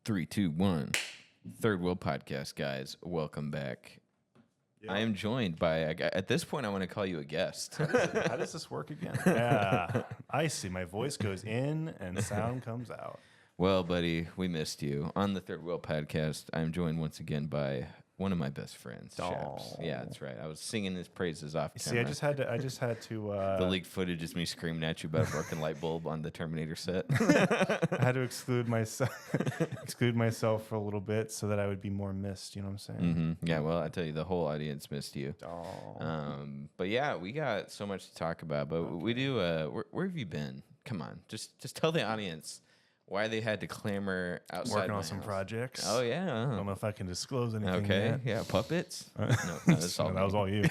Three, two, one. Third Wheel Podcast, guys. Welcome back. Yep. I am joined by, at this point, I want to call you a guest. How does this work again? Yeah, I see. My voice goes in and sound comes out. Well, buddy, we missed you. On the Third Wheel Podcast, I'm joined once again by one of my best friends, Chaps. Yeah, that's right. I was singing his praises off camera. See, I just had to. The leaked footage is me screaming at you about a broken light bulb on the Terminator set. I had to exclude myself for a little bit so that I would be more missed. You know what I'm saying? Mm-hmm. Yeah. Well, I tell you, the whole audience missed you. But yeah, we got so much to talk about. But we do. Where have you been? Come on, just tell the audience why they had to clamor outside. Working on some projects. Oh yeah. I don't know if I can disclose anything. Okay. Yet. Yeah. Puppets. No, that's all. That was all you.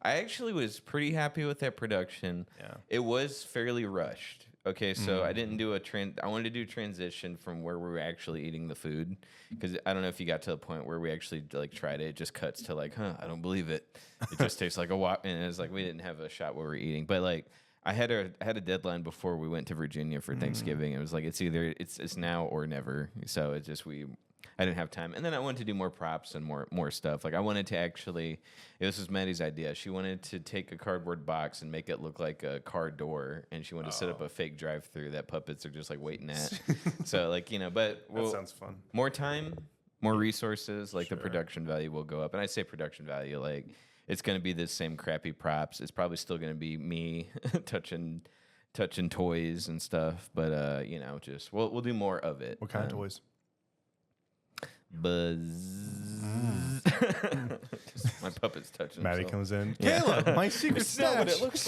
I actually was pretty happy with that production. Yeah. It was fairly rushed. Okay, so I didn't do I wanted to do transition from where we were actually eating the food, because I don't know if you got to the point where we actually like tried it. It just cuts to like, I don't believe it. It just tastes like a walk, and it's like we didn't have a shot where we were eating, but like. I had a deadline before we went to Virginia for Thanksgiving. It was like it's either it's now or never. So it just I didn't have time, and then I wanted to do more props and more stuff. Like I wanted to actually, this was Maddie's idea. She wanted to take a cardboard box and make it look like a car door, and she wanted to set up a fake drive-through that puppets are just like waiting at. So like but that sounds fun. More time, more resources. Like the production value will go up, and I say production value like. It's going to be the same crappy props. It's probably still going to be me touching toys and stuff, but just we'll do more of it. What kind of toys? Buzz. My puppet's touching. Maddie himself. Comes in. Yeah. Caleb, my secret It's stash. not what it looks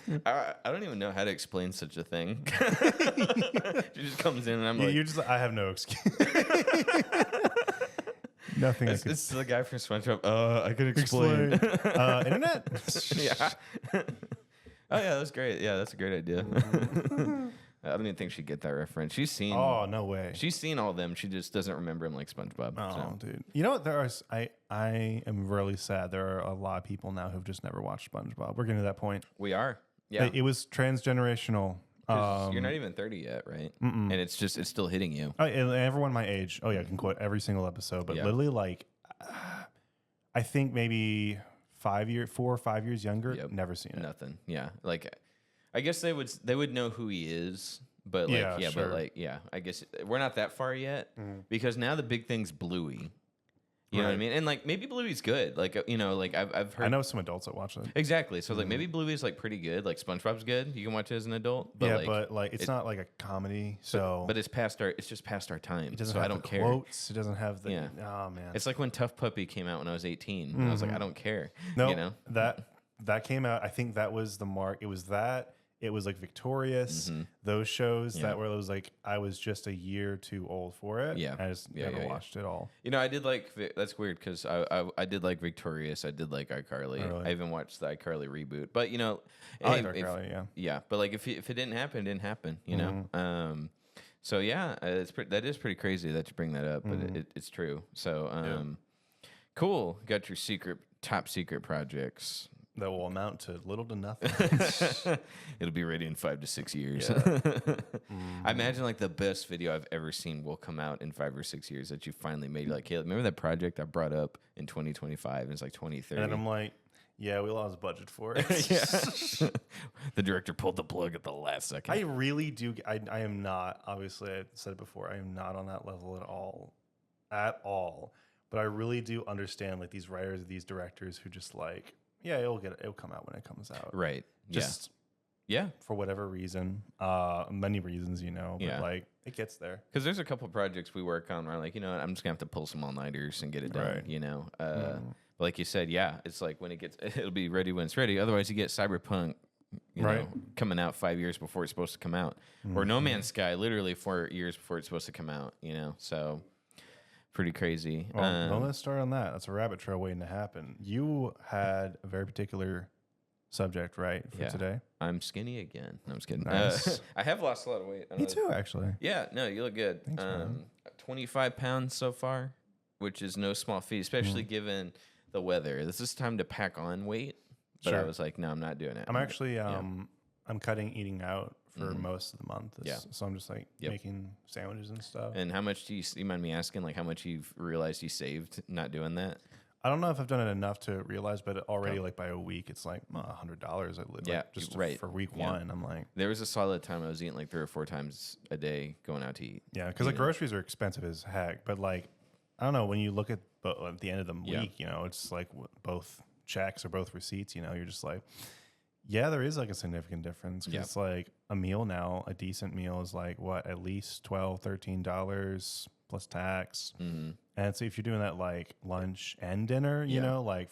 like. I don't even know how to explain such a thing. She just comes in and I'm like, I have no excuse. Nothing. This is the guy from SpongeBob. I could explain. Internet. Yeah. Oh yeah, that's great. Yeah, that's a great idea. I don't even think she'd get that reference. She's seen. Oh no way. She's seen all of them. She just doesn't remember them like SpongeBob. Oh, dude. You know what? I am really sad. There are a lot of people now who've just never watched SpongeBob. We're getting to that point. We are. Yeah. It was transgenerational. You're not even 30 yet, right? And it's still hitting you. And everyone my age. Oh yeah, I can quote every single episode. But literally, like, I think maybe 4 or 5 years younger. Yep. Never seen it. Nothing. Yeah. Like, I guess they would know who he is. But like, sure. But like, I guess we're not that far yet because now the big thing's Bluey. You know what I mean? And like maybe Bluey's good. Like like I've heard. I know some adults that watch it. Exactly. So like maybe Bluey's like pretty good. Like SpongeBob's good. You can watch it as an adult. But but it's not like a comedy. So but it's just past our time. It doesn't so have I don't the care. Quotes. It doesn't have the. Yeah. Oh man. It's like when Tough Puppy came out when I was 18. And I was like, I don't care. No, you know? that came out. I think that was the mark. It was that. It was like Victorious, those shows that were, it was like, I was just a year too old for it. Yeah. I just never watched it all. You know, I did like, that's weird because I did like Victorious. I did like iCarly. Oh, really? I even watched the iCarly reboot. But, you know. I like iCarly, yeah. Yeah. But like if it didn't happen, it didn't happen, you know? So yeah, that is pretty crazy that you bring that up, but it's true. So, cool. Got your top secret projects. That will amount to little to nothing. It'll be ready in 5 to 6 years. I imagine like the best video I've ever seen will come out in 5 or 6 years that you finally made. You're like, hey, remember that project I brought up in 2025? And it's like 2030. And I'm like, yeah, we lost budget for it. The director pulled the plug at the last second. I really do. I am not, obviously, I said it before, I am not on that level at all. But I really do understand like these writers, these directors who just like, yeah, it'll come out when it comes out. Right. Just for whatever reason. Many reasons, you know. But like it gets there. Because there's a couple of projects we work on where I'm like, you know what, I'm just gonna have to pull some all-nighters and get it done. Right. You know. But like you said, it's like when it'll be ready when it's ready. Otherwise you get Cyberpunk you know, coming out 5 years before it's supposed to come out. Or No Man's Sky literally 4 years before it's supposed to come out, you know. So pretty crazy. Well, let's start on that. That's a rabbit trail waiting to happen. You had a very particular subject, right, for today? I'm skinny again. No, I'm just kidding. Nice. I have lost a lot of weight. Me too, actually. Yeah, no, you look good. Thanks, man. 25 pounds so far, which is no small feat, especially given the weather. This is time to pack on weight. But I was like, no, I'm not doing it. I'm actually, I'm cutting eating out for most of the month. Yeah. So I'm just like making sandwiches and stuff. And how much do you mind me asking, like how much you've realized you saved not doing that? I don't know if I've done it enough to realize, but already like by a week, it's like $100. I live just for week one. I'm like, there was a solid time I was eating like 3 or 4 times a day going out to eat. Yeah, because like groceries are expensive as heck. But like, I don't know, when you look at the end of the week, you know, it's like both checks or both receipts. You know, you're just like, yeah, there is like a significant difference. Because it's like a meal now, a decent meal is like what, at least $12, $13 plus tax. And so if you're doing that like lunch and dinner, you know, like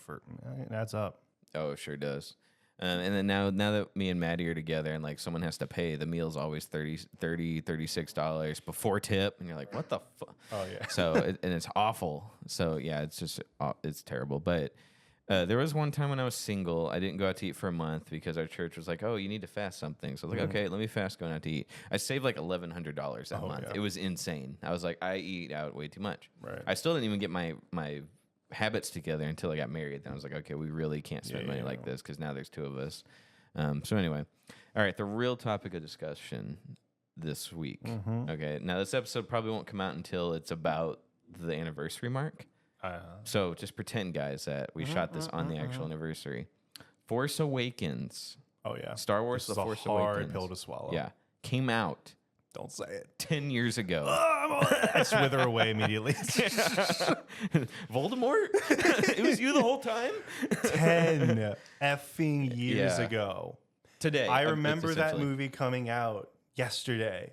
it adds up. Oh, it sure does. And then now that me and Maddie are together and like someone has to pay, the meal's always $36 before tip. And you're like, what the fuck? Oh, yeah. So, and it's awful. So, yeah, it's just, it's terrible. But there was one time when I was single, I didn't go out to eat for a month because our church was like, oh, you need to fast something. So I was like, okay, let me fast going out to eat. I saved like $1,100 that month. Yeah. It was insane. I was like, I eat out way too much. Right. I still didn't even get my habits together until I got married. Then I was like, okay, we really can't spend money like this because now there's 2 of us. So anyway, all right, the real topic of discussion this week. Okay, now this episode probably won't come out until it's about the anniversary mark. So just pretend, guys, that we shot this on the actual anniversary. Force Awakens. Oh yeah, Star Wars: The Force Awakens. Hard pill to swallow. Yeah, came out. Don't say it. 10 years ago. I swither away immediately. Voldemort? It was you the whole time? 10 effing years ago. Today. I remember that movie coming out yesterday.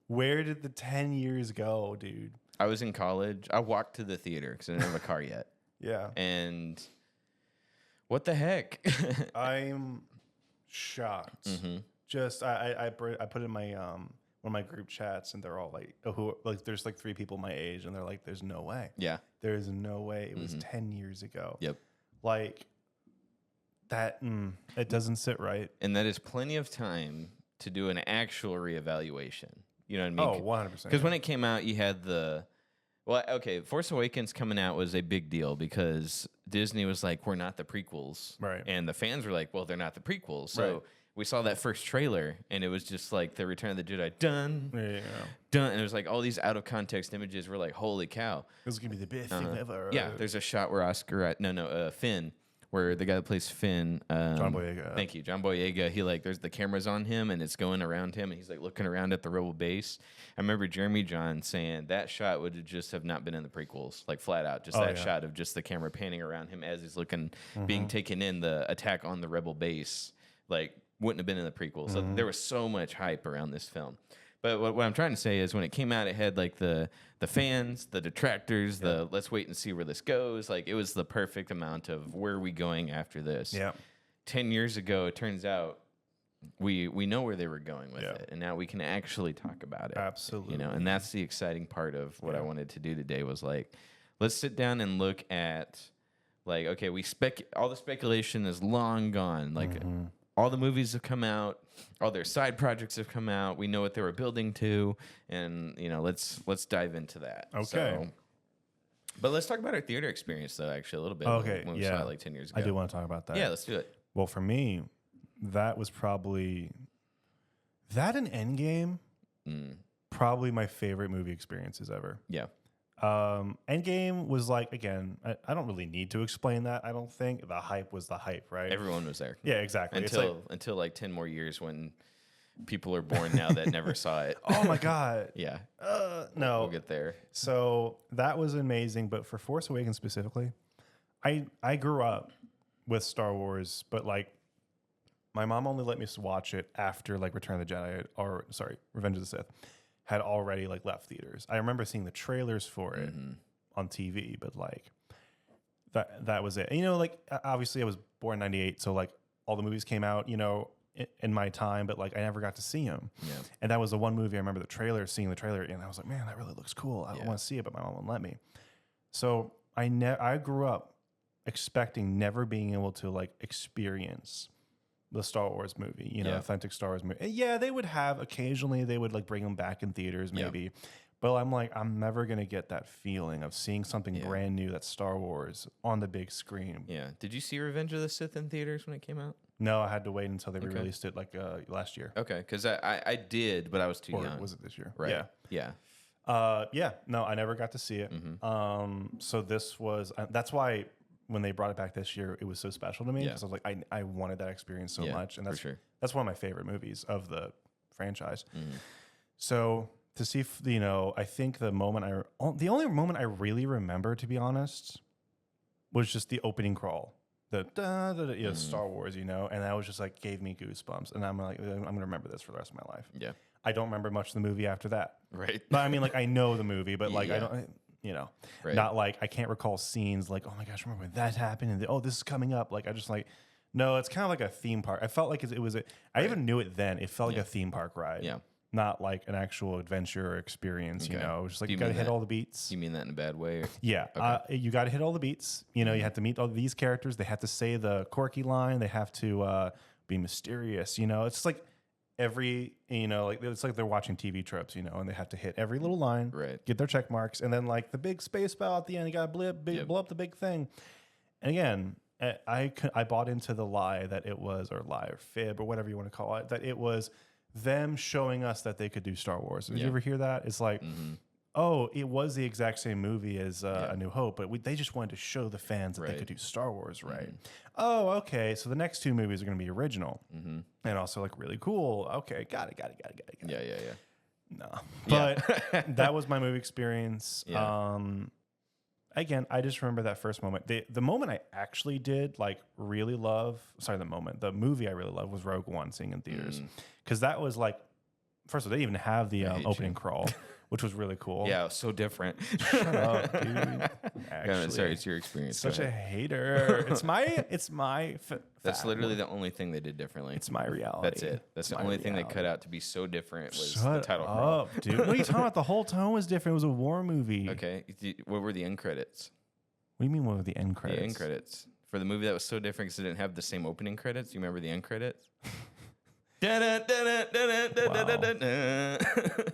Where did the 10 years go, dude? I was in college. I walked to the theater because I didn't have a car yet. Yeah. And what the heck? I'm shocked. Just I put it in my one of my group chats, and they're all like, there's like 3 people my age, and they're like, there's no way. Yeah. There is no way. It was 10 years ago. Yep. Like that, it doesn't sit right. And that is plenty of time to do an actual reevaluation. You know what I mean? Oh, 100%. Because when it came out, you had Force Awakens coming out was a big deal because Disney was like, we're not the prequels. Right. And the fans were like, well, they're not the prequels. So we saw that first trailer, and it was just like the Return of the Jedi done. And it was like all these out of context images were like, holy cow. This is going to be the best thing ever. Yeah, there's a shot where Finn, where the guy that plays Finn, John Boyega. Thank you, John Boyega. He there's the cameras on him, and it's going around him, and he's like looking around at the rebel base. I remember Jeremy John saying that shot would have not been in the prequels, like flat out, just shot of just the camera panning around him as he's looking, being taken in the attack on the rebel base, like wouldn't have been in the prequel. So there was so much hype around this film. But what I'm trying to say is when it came out, it had like the fans, the detractors, the let's wait and see where this goes. Like it was the perfect amount of where are we going after this. Yeah. 10 years ago, it turns out we know where they were going with it, and now we can actually talk about it. Absolutely. You know, and that's the exciting part of what I wanted to do today was like, let's sit down and look at like, okay, all the speculation is long gone. Like all the movies have come out, all their side projects have come out. We know what they were building to, and you know, let's dive into that. Okay. So, but let's talk about our theater experience, though. Actually, a little bit. Okay. When we saw it like 10 years ago. I do want to talk about that. Yeah, let's do it. Well, for me, that was probably that and Endgame. Probably my favorite movie experiences ever. Yeah. Endgame was like, again, I don't really need to explain that. I don't think the hype was the hype, right? Everyone was there. Yeah, exactly. Until like 10 more years when people are born now that never saw it. Oh my God. Yeah. No. We'll get there. So that was amazing. But for Force Awakens specifically, I grew up with Star Wars, but like my mom only let me watch it after like Return of the Jedi Revenge of the Sith had already like left theaters. I remember seeing the trailers for it on TV, but like that was it. And, you know, like obviously I was born in 98, so like all the movies came out, you know, in my time, but like I never got to see them. Yeah. And that was the one movie I remember seeing the trailer, and I was like, man, that really looks cool. I want to see it, but my mom wouldn't let me. So I grew up expecting never being able to like experience the Star Wars movie, you know, authentic Star Wars movie. And yeah, they would have occasionally, they would like bring them back in theaters maybe. But I'm like, I'm never going to get that feeling of seeing something brand new that's Star Wars on the big screen. Yeah. Did you see Revenge of the Sith in theaters when it came out? No, I had to wait until they released it like last year. Okay, because I did, but I was too Or young. was it this year? Right. Yeah. Yeah. Yeah. No, I never got to see it. So this was that's why when they brought it back this year, it was so special to me because I was like, I wanted that experience so much, and that's one of my favorite movies of the franchise. So to see, I think the only moment I really remember, to be honest, was just the opening crawl, the Star Wars, and that was just like gave me goosebumps, and I'm like, I'm gonna remember this for the rest of my life. Yeah. I don't remember much of the movie after that. Right. But I mean, like, I know the movie, but like, I don't, Right. not like I can't recall scenes like, oh my gosh, remember when that happened? And oh, this is coming up. Like, I just like, no, it's kind of like a theme park. I felt like it was I even knew it then. It felt like a theme park ride. Yeah. Not like an actual adventure or experience, It was just like, you got to hit all the beats. You mean that in a bad way? Or? Yeah. Okay. You got to hit all the beats. You have to meet all these characters. They have to say the quirky line. They have to be mysterious. It's like every, like it's like they're watching TV tropes, and they have to hit every little line, right? Get their check marks, and then like the big space bell at the end, you got to blow up the big thing. And again, I bought into the lie that it was, or lie or fib or whatever you want to call it, that it was them showing us that they could do Star Wars. Did you ever hear that? It's like, oh, it was the exact same movie as A New Hope, but they just wanted to show the fans that they could do Star Wars, right? Oh, okay. So the next two movies are going to be original and also like really cool. Okay, got it. Yeah. No, but that was my movie experience. Yeah. Again, I just remember that first moment. The moment I actually did like really love. Sorry, the movie I really loved was Rogue One, seeing in theaters, because that was like, first of all, they didn't even have the opening crawl, which was really cool. Yeah, so different. Shut up, dude. Actually, sorry, it's your experience. Such a hater. It's my. That's literally the only thing they did differently. It's my reality. That's it. That's the only thing they cut out to be so different was Shut the title up, crawl. dude. What are you talking about? The whole tone was different. It was a war movie. Okay, what were the end credits? What do you mean? What were the end credits? The end credits for the movie that was so different because it didn't have the same opening credits. You remember the end credits? Yeah, and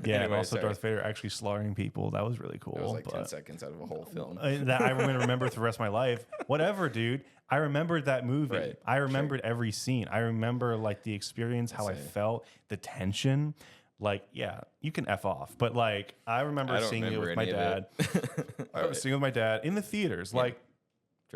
Anyway, also sorry. Darth Vader actually slaughtering people. That was really cool. It was like 10 seconds out of a whole film. That I'm going to remember for the rest of my life. Whatever, dude. I remembered that movie. Right. I remembered every scene. I remember like the experience, how I felt, the tension. Like, yeah, you can F off. But like, I remember seeing it with my dad. I was seeing it with my dad in the theaters. Like,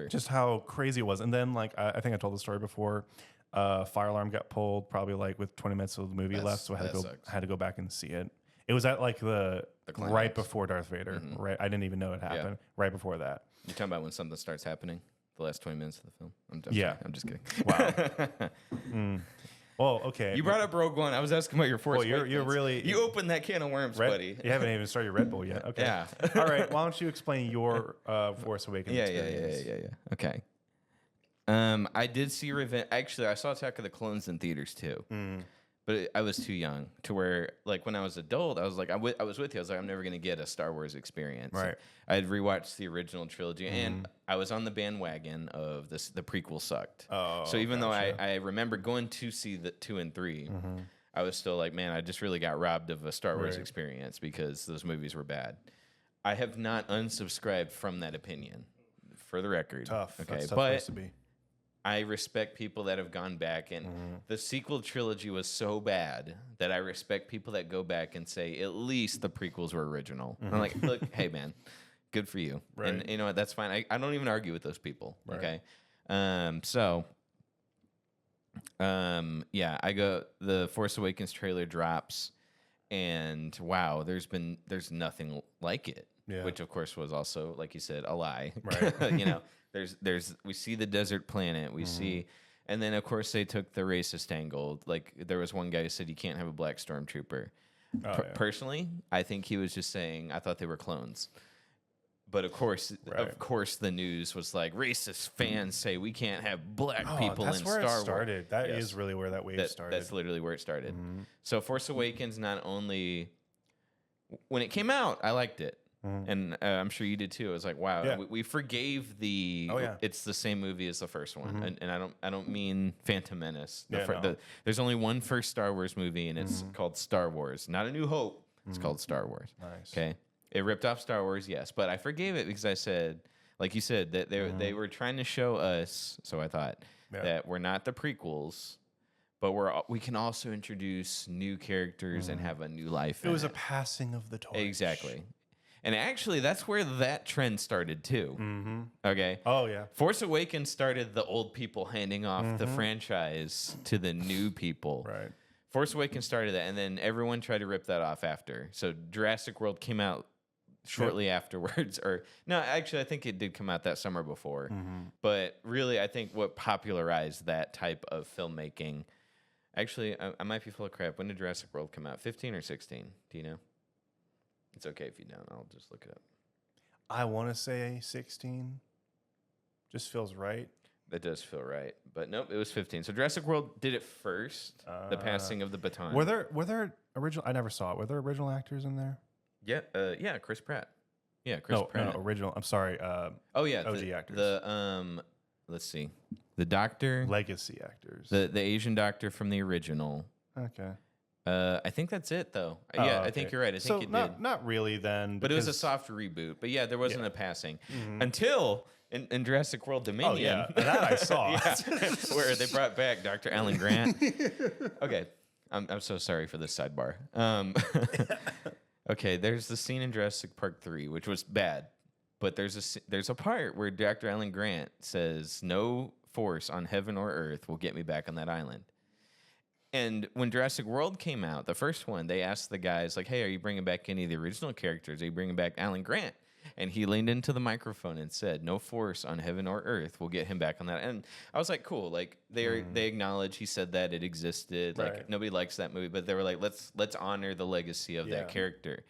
just how crazy it was. And then like, I think I told the story before. Fire alarm got pulled probably like with 20 minutes of the movie left, so I had to go back and see it. It was at like the right before Darth Vader. Right, I didn't even know it happened. Right before that. You're talking about when something starts happening. The last 20 minutes of the film. I'm yeah, I'm just kidding. Wow. Well, okay. You brought up Rogue One. I was asking about your Force Awakens. You're really... You opened that can of worms, buddy. You haven't even started your Red Bull yet. Okay. Yeah. All right. Why don't you explain your Force Awakens experience? Yeah. Okay. I did see Revenge. Actually, I saw Attack of the Clones in theaters too. But I was too young to where, like, when I was adult, I was like, I was with you. I was like, I'm never going to get a Star Wars experience. Right. I had rewatched the original trilogy, and I was on the bandwagon of this. The prequel sucked. Oh, so even though I remember going to see the 2 and 3, I was still like, man, I just really got robbed of a Star Wars experience because those movies were bad. I have not unsubscribed from that opinion, for the record. Tough. Okay, That's tough but place to be. I respect people that have gone back, and the sequel trilogy was so bad that I respect people that go back and say at least the prequels were original. I'm like, look, hey man, good for you, and you know what? That's fine. I don't even argue with those people. Okay, yeah, I go. The Force Awakens trailer drops, and wow, there's nothing like it. Yeah. Which of course was also, like you said, a lie. Right. You know. We see the desert planet, we see, and then of course they took the racist angle. Like there was one guy who said you can't have a black stormtrooper. Personally, I think he was just saying I thought they were clones. But of course, the news was like racist fans say we can't have black people in Star Wars. That's where it started. That is really where that wave started. That's literally where it started. So Force Awakens, not only when it came out, I liked it. And I'm sure you did too. I was like, wow, we forgave the. Oh, yeah. It's the same movie as the first one, and I don't mean Phantom Menace. There's only one first Star Wars movie, and it's called Star Wars, not A New Hope. It's called Star Wars. Nice. Okay, it ripped off Star Wars, yes, but I forgave it because I said, like you said, that they were trying to show us. So I thought that we're not the prequels, but we can also introduce new characters and have a new life. It was a passing of the torch. Exactly. And actually, that's where that trend started too. Mm-hmm. Okay. Oh yeah. Force Awakens started the old people handing off the franchise to the new people. Right. Force Awakens started that, and then everyone tried to rip that off after. So Jurassic World came out shortly afterwards, or no, actually, I think it did come out that summer before. But really, I think what popularized that type of filmmaking. Actually, I might be full of crap. When did Jurassic World come out? 15 or 16? Do you know? It's okay if you don't. I'll just look it up. I want to say 16. Just feels right. That does feel right. But nope, it was 15. So Jurassic World did it first, the passing of the baton. Were there original? I never saw it. Were there original actors in there? Yeah, Chris Pratt. Yeah, Chris Pratt. No, original. I'm sorry. Oh yeah, OG actors. Let's see. The doctor, Legacy actors. the Asian doctor from the original. Okay. I think that's it though. Oh, yeah, okay. I think you're right. I think it did. Not really then. But it was a soft reboot. But yeah, there wasn't a passing until in Jurassic World Dominion. Oh yeah, that I saw. Where they brought back Dr. Alan Grant. Okay, I'm so sorry for this sidebar. Okay, there's the scene in Jurassic Park 3, which was bad, but there's a part where Dr. Alan Grant says, "No force on heaven or earth will get me back on that island." And when Jurassic World came out, the first one, they asked the guys, like, hey, are you bringing back any of the original characters? Are you bringing back Alan Grant? And he leaned into the microphone and said, no force on heaven or earth will get him back on that. And I was like, cool. Like, they acknowledge he said that it existed. Like, nobody likes that movie. But they were like, let's honor the legacy of that character.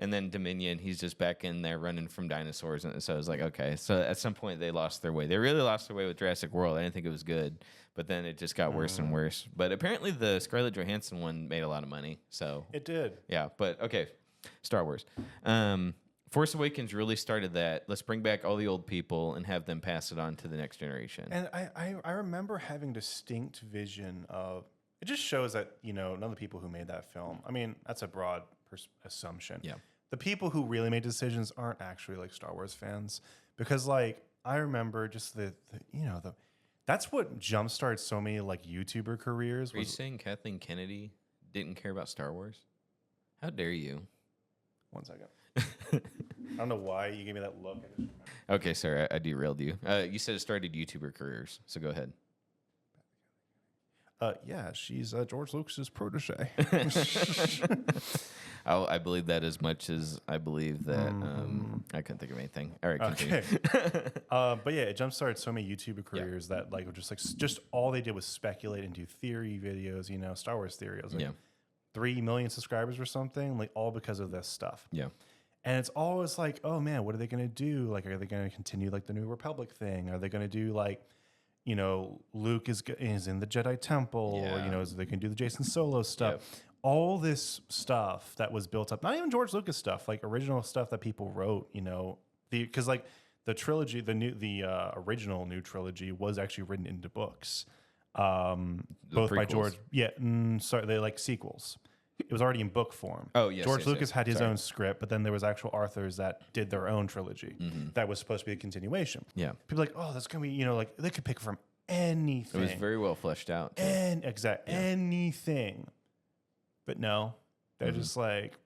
And then Dominion, he's just back in there running from dinosaurs. And so I was like, okay. So at some point, they lost their way. They really lost their way with Jurassic World. I didn't think it was good. But then it just got worse and worse. But apparently the Scarlett Johansson one made a lot of money. So it did. Yeah, but okay. Star Wars. Force Awakens really started that. Let's bring back all the old people and have them pass it on to the next generation. And I remember having distinct vision of it. Just shows that, you know, none of the people who made that film, I mean, that's a broad assumption. Yeah. The people who really made decisions aren't actually like Star Wars fans, because like I remember just that's what jumpstarted so many like YouTuber careers. Are you saying Kathleen Kennedy didn't care about Star Wars? How dare you? 1 second. I don't know why you gave me that look. Okay, sorry, I derailed you. You said it started YouTuber careers, so go ahead. Yeah, she's George Lucas's protege. I believe that as much as I believe that I couldn't think of anything. All right, continue. Okay. But yeah, it jumpstarted so many YouTuber careers that like were just all they did was speculate and do theory videos, you know, Star Wars theory. I was like 3 million subscribers or something, like all because of this stuff. Yeah. And it's always like, oh man, what are they going to do? Like, are they going to continue like the New Republic thing? Are they going to do like, you know, Luke is in the Jedi Temple, or, you know, they can do the Jason Solo stuff. Yep. All this stuff that was built up, not even George Lucas stuff, like original stuff that people wrote, you know, because like the trilogy, the original new trilogy was actually written into books, both by George. Yeah, sorry, they like sequels. It was already in book form. Oh, yes. George Lucas had his own script, but then there was actual authors that did their own trilogy that was supposed to be a continuation. Yeah. People are like, oh, that's going to be, you know, like they could pick from anything. It was very well fleshed out. Anything. But no, they're just like.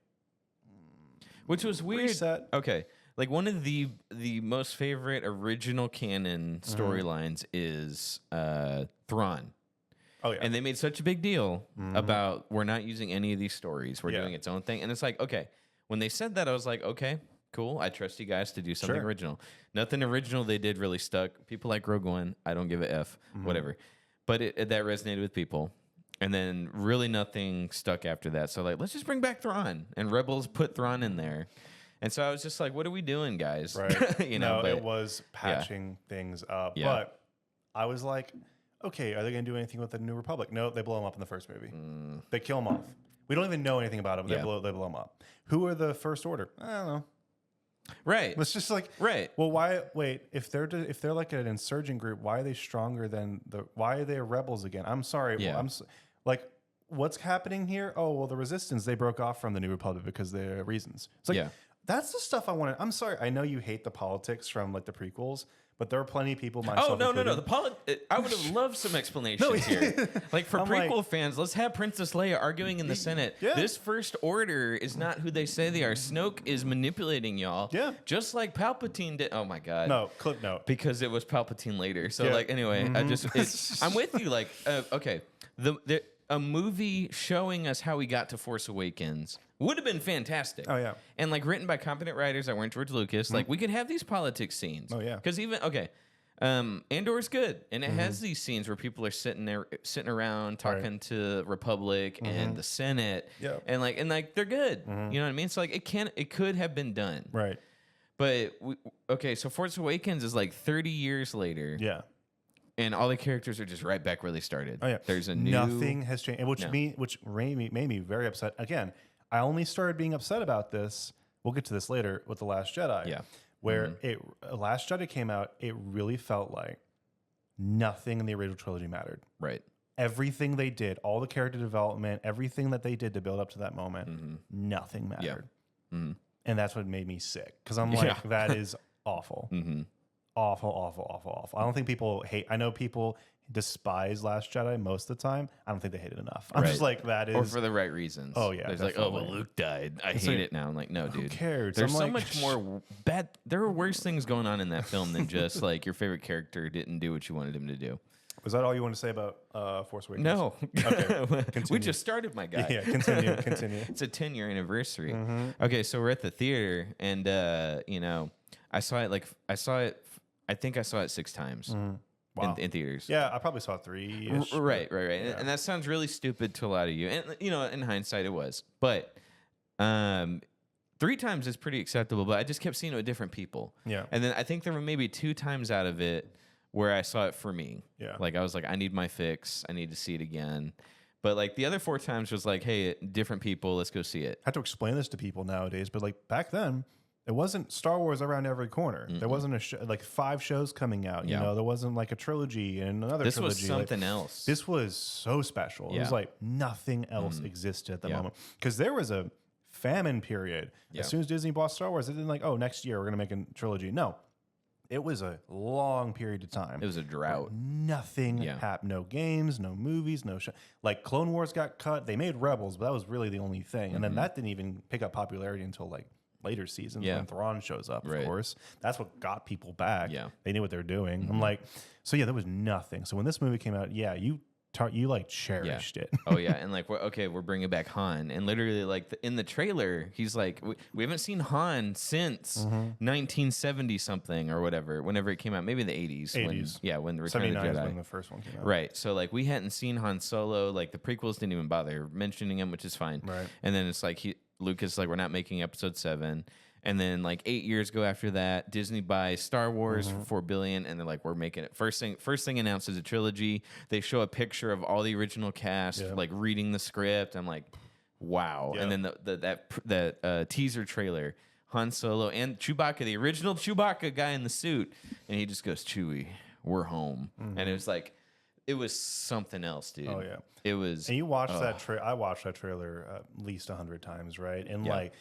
Which was weird. Reset. Okay. Like one of the most favorite original canon storylines is Thrawn. Oh, yeah. And they made such a big deal about we're not using any of these stories. We're doing its own thing. And it's like, okay, when they said that, I was like, okay, cool. I trust you guys to do something original. Nothing original they did really stuck. People like Rogue One, I don't give a F, whatever. But that resonated with people. And then really nothing stuck after that. So like, let's just bring back Thrawn. And Rebels put Thrawn in there. And so I was just like, what are we doing, guys? Right. You know, but it was patching things up. Yeah. But I was like, okay, are they going to do anything with the New Republic? No, they blow him up in the first movie. They kill him off. We don't even know anything about him. They blow him up. Who are the First Order? I don't know. Right. Let's just like Well, why? Wait, if they're like an insurgent group, why are they stronger than why are they rebels again? I'm sorry. Yeah. Like, what's happening here? Oh, well, the Resistance, they broke off from the New Republic because there are reasons. It's like That's the stuff I want to. I'm sorry. I know you hate the politics from like the prequels, but there are plenty of people. Oh no. I would have loved some explanations here. Like for prequel fans, let's have Princess Leia arguing in the Senate. Yeah. This First Order is not who they say they are. Snoke is manipulating y'all. Yeah. Just like Palpatine did. Oh my god. No, clip note. Because it was Palpatine later. So Yeah. like anyway, I'm with you. Like okay, a movie showing us how we got to Force Awakens would have been fantastic. Oh, yeah. And like written by competent writers that weren't George Lucas. Like we could have these politics scenes. Oh, yeah. Because even Andor's good, and it has these scenes where people are sitting around talking to Republic and the Senate. Yeah. And like they're good. You know what I mean? So like it could have been done. Right. But so Force Awakens is like 30 years later. Yeah. And all the characters are just right back where they started. Oh yeah. There's a new nothing has changed, which made me very upset. Again, I only started being upset about this. We'll get to this later with The Last Jedi. Yeah. Where Last Jedi came out, it really felt like nothing in the original trilogy mattered. Right. Everything they did, all the character development, everything that they did to build up to that moment, nothing mattered. And that's what made me sick. Because I'm like, that is awful. Awful. I don't think people hate. I know people despise Last Jedi most of the time. I don't think they hate it enough. I'm just like, that is. Or for the right reasons. Oh, yeah. There's like, oh, well, Luke died. I hate it now. I'm like, no, dude. Who cares? There's I'm so like, much more bad. There are worse things going on in that film than just like your favorite character didn't do what you wanted him to do. Was that all you want to say about Force Awakens? No. Okay. We just started, my guy. Yeah, continue. It's a 10-year anniversary. Okay, so we're at the theater, and I saw it. I think I saw it 6 times in theaters. Yeah, I probably saw 3. Right. And that sounds really stupid to a lot of you. And, in hindsight, it was. But 3 times is pretty acceptable, but I just kept seeing it with different people. Yeah. And then I think there were maybe 2 times out of it where I saw it for me. Yeah. Like, I was like, I need my fix. I need to see it again. But, like, the other 4 times was like, hey, different people, let's go see it. I have to explain this to people nowadays, but, like, back then, it wasn't Star Wars around every corner. There wasn't like 5 shows coming out. You know, there wasn't like a trilogy and another trilogy. This was something else. This was so special. It was like nothing else existed at the moment. Because there was a famine period. As soon as Disney bought Star Wars, it didn't like, oh, next year we're going to make a trilogy. No. It was a long period of time. It was a drought. Nothing happened. No games, no movies, no show. Like Clone Wars got cut. They made Rebels, but that was really the only thing. And then that didn't even pick up popularity until like later seasons when Thrawn shows up, of course. That's what got people back. Yeah. They knew what they were doing. I'm like, so yeah, there was nothing. So when this movie came out, you like cherished it. Oh yeah, and like we're bringing back Han, and literally like in the trailer, he's like, we haven't seen Han since 1970 something or whatever, whenever it came out, maybe the 80s. When the Return of the Jedi. Is when the first one came out. Right. So like we hadn't seen Han Solo, like the prequels didn't even bother mentioning him, which is fine. Right. And then it's like Lucas like, we're not making episode 7. And then like 8 years ago after that, Disney buys Star Wars for $4 billion, and they're like, we're making it. First thing announced is a trilogy. They show a picture of all the original cast, like reading the script. I'm like, wow. And then that teaser trailer, Han Solo and Chewbacca, the original Chewbacca guy in the suit, and he just goes, Chewie, we're home. And it was like, it was something else, dude. Oh yeah, it was. And you watched that I watched that trailer at least 100 times, right? And like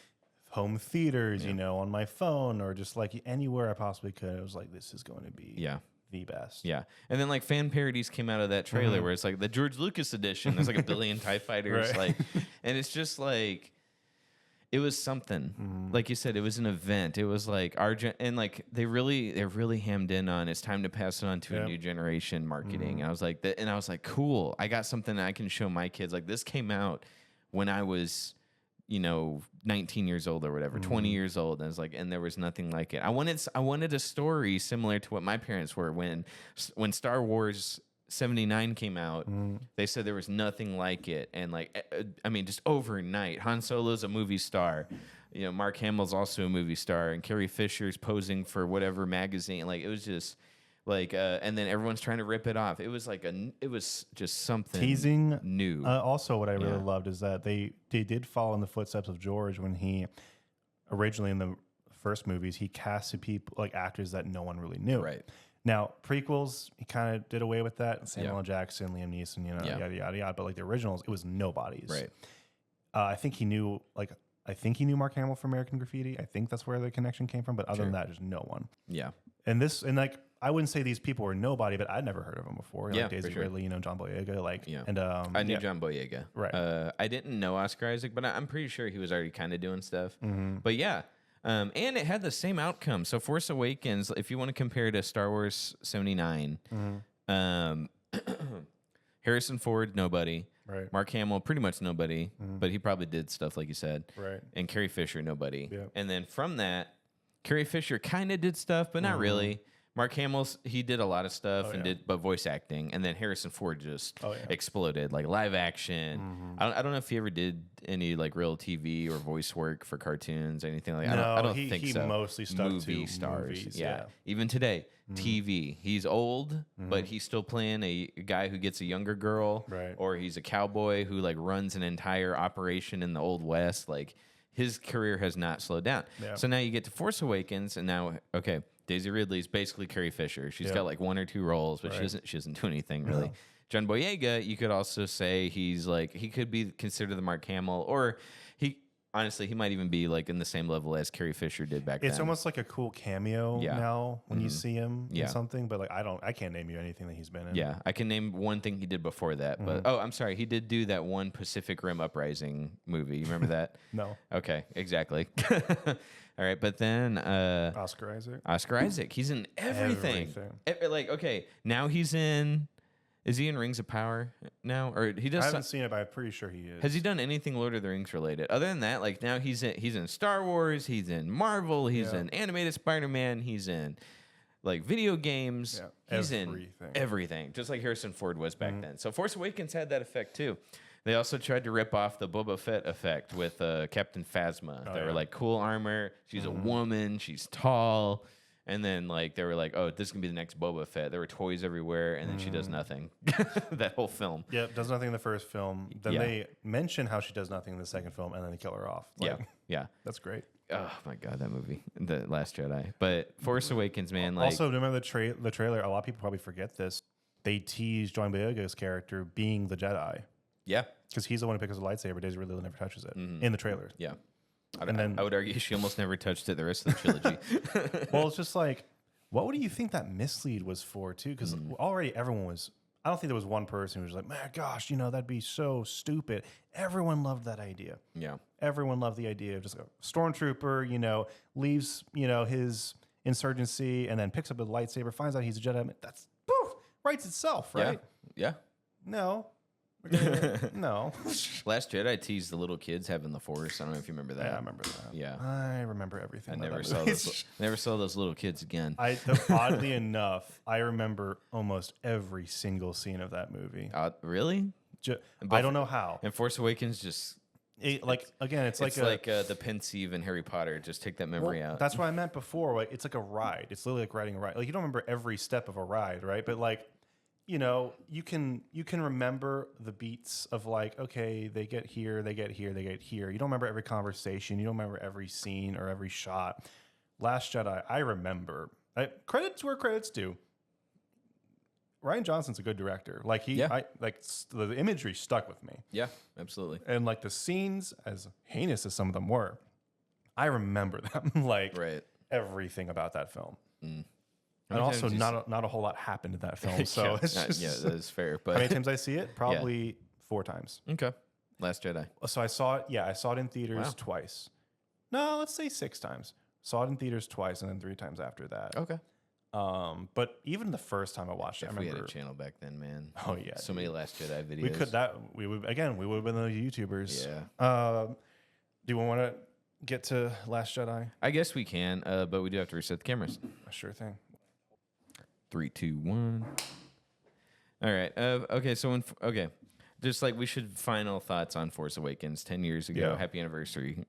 home theaters, on my phone or just like anywhere I possibly could. It was like, this is going to be the best. Yeah. And then like fan parodies came out of that trailer where it's like the George Lucas edition. There's like a billion TIE fighters, like, and it's just like. It was something, like you said. It was an event. It was like and like they're really hammed in on. It's time to pass it on to a new generation marketing. And I was like, cool. I got something that I can show my kids. Like this came out when I was, 19 years old or whatever, 20 years old. And I was like, and there was nothing like it. I wanted a story similar to what my parents were when Star Wars 79 came out. They said there was nothing like it, and like I mean, just overnight, Han Solo's a movie star. Mark Hamill's also a movie star, and Carrie Fisher's posing for whatever magazine. Like it was just like, and then everyone's trying to rip it off. It was like it was just something teasing new. Also, what I really loved is that they did follow in the footsteps of George when he originally in the first movies he casted people like actors that no one really knew. Right. Now, prequels, he kind of did away with that. Samuel L. Jackson, Liam Neeson, yada, yada, yada. But like the originals, it was nobodies. Right. I think he knew, like, I think he knew Mark Hamill from American Graffiti. I think that's where the connection came from. But other than that, just no one. Yeah. And like, I wouldn't say these people were nobody, but I'd never heard of them before. Yeah, like Daisy for sure. Ridley, John Boyega, like, Yeah. and I knew John Boyega. Right. I didn't know Oscar Isaac, but I'm pretty sure he was already kind of doing stuff. Mm-hmm. But yeah. And it had the same outcome. So Force Awakens, if you want to compare to Star Wars 79, Harrison Ford, nobody. Right. Mark Hamill, pretty much nobody, but he probably did stuff like you said. Right. And Carrie Fisher, nobody. Yeah. And then from that, Carrie Fisher kind of did stuff, but not really. Mark Hamill, he did a lot of stuff but voice acting. And then Harrison Ford just exploded, like live action. I don't know if he ever did any like real TV or voice work for cartoons or anything like that. No, I don't think he so. mostly stuck Movie to stars. movies, Yeah. Even today, TV. He's old, but he's still playing a guy who gets a younger girl. Right. Or he's a cowboy who like runs an entire operation in the Old West. Like his career has not slowed down. Yeah. So now you get to Force Awakens, and now Daisy Ridley's basically Carrie Fisher. She's got like one or two roles, but she doesn't do anything really. No. John Boyega, you could also say he could be considered the Mark Hamill, or he might even be like in the same level as Carrie Fisher did back then. It's almost like a cool cameo now when you see him in something, but like I can't name you anything that he's been in. Yeah, I can name one thing he did before that, but I'm sorry, he did do that one Pacific Rim Uprising movie. You remember that? No. Okay, exactly. All right, but then Oscar Isaac. He's in everything. Now he's in. Is he in Rings of Power now, or he does? I haven't seen it, but I'm pretty sure he is. Has he done anything Lord of the Rings related? Other than that, like now he's in Star Wars. He's in Marvel. He's in animated Spider-Man. He's in like video games. Yeah, he's in everything, just like Harrison Ford was back then. So Force Awakens had that effect too. They also tried to rip off the Boba Fett effect with Captain Phasma. They were like, cool armor. She's a woman. She's tall. And then like they were like, oh, this is going to be the next Boba Fett. There were toys everywhere, and then she does nothing. That whole film. Yeah, does nothing in the first film. Then they mention how she does nothing in the second film, and then they kill her off. Like, yeah. That's great. Oh, my God, that movie. The Last Jedi. But Force Awakens, man. Like, also, remember the trailer? A lot of people probably forget this. They teased John Boyega's character being the Jedi. Yeah. Because he's the one who picks up the lightsaber. Daisy Ridley never touches it in the trailer. Yeah. I would argue she almost never touched it the rest of the trilogy. Well, it's just like, what do you think that mislead was for, too? Because already everyone was... I don't think there was one person who was like, man, gosh, that'd be so stupid. Everyone loved that idea. Yeah. Everyone loved the idea of just a stormtrooper, leaves, his insurgency and then picks up a lightsaber, finds out he's a Jedi. That's, poof, writes itself, right? Yeah. No. No. Last Jedi teased the little kids having the Force. I don't know if you remember that. Yeah, I remember that. Yeah. I remember everything. I never saw those little kids again. Oddly enough, I remember almost every single scene of that movie. Really? I don't know how. And Force Awakens just... It's like the pensieve in Harry Potter. Just take that memory out. That's what I meant before. Like, it's like a ride. It's literally like riding a ride. Like, you don't remember every step of a ride, right? But like... you can remember the beats of like, okay, they get here, they get here, they get here. You don't remember every conversation. You don't remember every scene or every shot. Last Jedi, I remember. Credits where credits due. Rian Johnson's a good director. Like the imagery stuck with me. Yeah, absolutely. And like the scenes, as heinous as some of them were, I remember them. Like everything about that film. And also, not a whole lot happened in that film, so it's just... that is fair. But how many times I see it? Probably 4 times. Okay. Last Jedi. So I saw it, I saw it in theaters twice. No, let's say 6 times. Saw it in theaters twice, and then 3 times after that. Okay. But even the first time I watched it, I remember... we had a channel back then, man. Oh, yeah. So many Last Jedi videos. We would have been the YouTubers. Yeah. Do you want to get to Last Jedi? I guess we can, but we do have to reset the cameras. Sure thing. 3, 2, 1. All right. Okay. So just like we should final thoughts on Force Awakens 10 years ago. Yeah. Happy anniversary.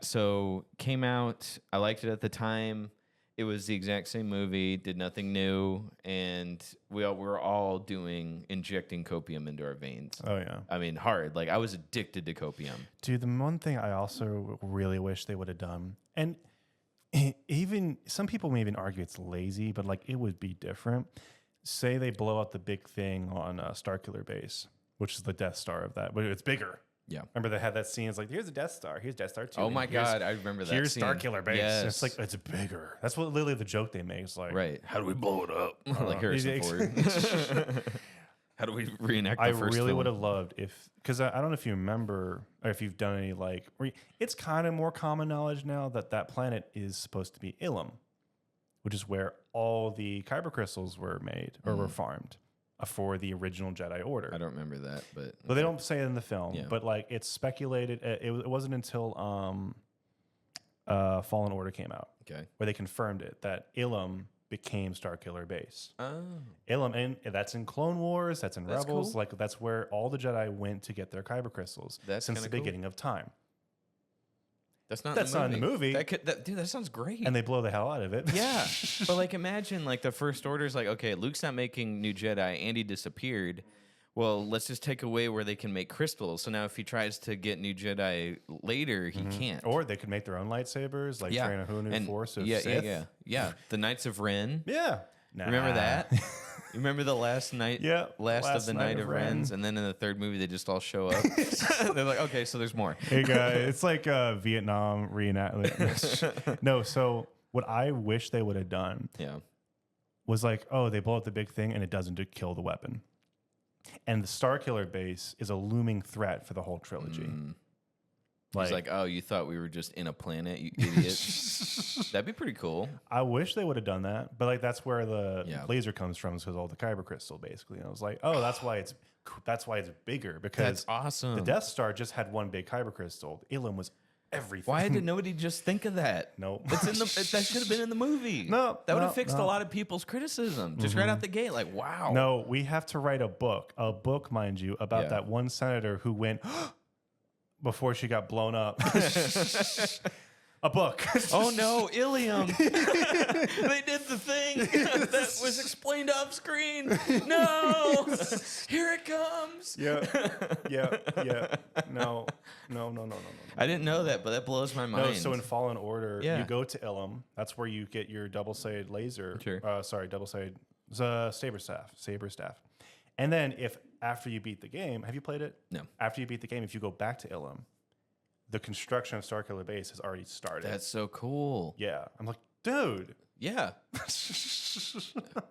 So came out. I liked it at the time. It was the exact same movie. Did nothing new, and we were all injecting copium into our veins. Oh yeah. I mean, hard. Like I was addicted to copium. Dude, the one thing I also really wish they would have done, and even some people may even argue it's lazy, but like it would be different. Say they blow up the big thing on Starkiller Base, which is the Death Star of that, but it's bigger. Yeah. Remember they had that scene? It's like, here's the Death Star. Here's Death Star 2. Oh my God, I remember that. Here's scene. Starkiller Base. Yes. And it's like, it's bigger. That's what literally the joke they make. It's like, right. How do we blow it up? Like Harrison Ford. How do we reenact the I first really film? would have loved if, because I don't know if you remember or if you've done any like, it's kind of more common knowledge now that that planet is supposed to be Ilum, which is where all the kyber crystals were made or were farmed for the original Jedi Order. I don't remember that, but they don't say it in the film. Yeah. But like it's speculated. It wasn't until Fallen Order came out okay. where they confirmed it that Ilum became Starkiller Base. Oh, Ilum, and that's in Clone Wars. That's in That's Rebels. cool. Like that's where all the Jedi went to get their kyber crystals That's since the kinda cool. beginning of time. that's not. That's not in the movie. Dude, that sounds great. And they blow the hell out of it. yeah, but like imagine like the First Order's like, okay, Luke's not making new Jedi, and he disappeared. Well, let's just take away where they can make crystals. So now if he tries to get new Jedi later, he can't. Or they could make their own lightsabers, like train a whole new force of Sith. Yeah. The Knights of Ren. Yeah. Remember that? You remember the last night? Yeah, Last of the Night of Rens, and then in the third movie they just all show up. They're like, okay, so there's more. Hey guys, it's like Vietnam reenactment. No, so what I wish they would have done was like, oh, they blow up the big thing and it doesn't kill the weapon. And the Starkiller Base is a looming threat for the whole trilogy. He's like, oh, you thought we were just in a planet, you idiot. That'd be pretty cool. I wish they would have done that, but like that's where the laser comes from, because all the kyber crystal basically. And I was like, oh, that's why it's bigger, because That's awesome. the Death Star just had one big kyber crystal. Ilum was everything. Why did nobody just think of that? No, It's in the that should have been in the movie. No, that would have no, fixed no. a lot of people's criticism just right out the gate. Like, wow. No, we have to write a book, mind you, about that one senator who went before she got blown up. A book. Oh no, Ilium. They did the thing that was explained off screen. No, here it comes. Yeah. No. I didn't know that, but that blows my mind. No, so in Fallen Order, Yeah. you go to Ilum. That's where you get your double-sided laser. Sure. Double-sided saber staff. And then if after you beat the game, have you played it? No. After you beat the game, if you go back to Ilum, the construction of Starkiller Base has already started. That's so cool. Yeah. I'm like, dude. Yeah.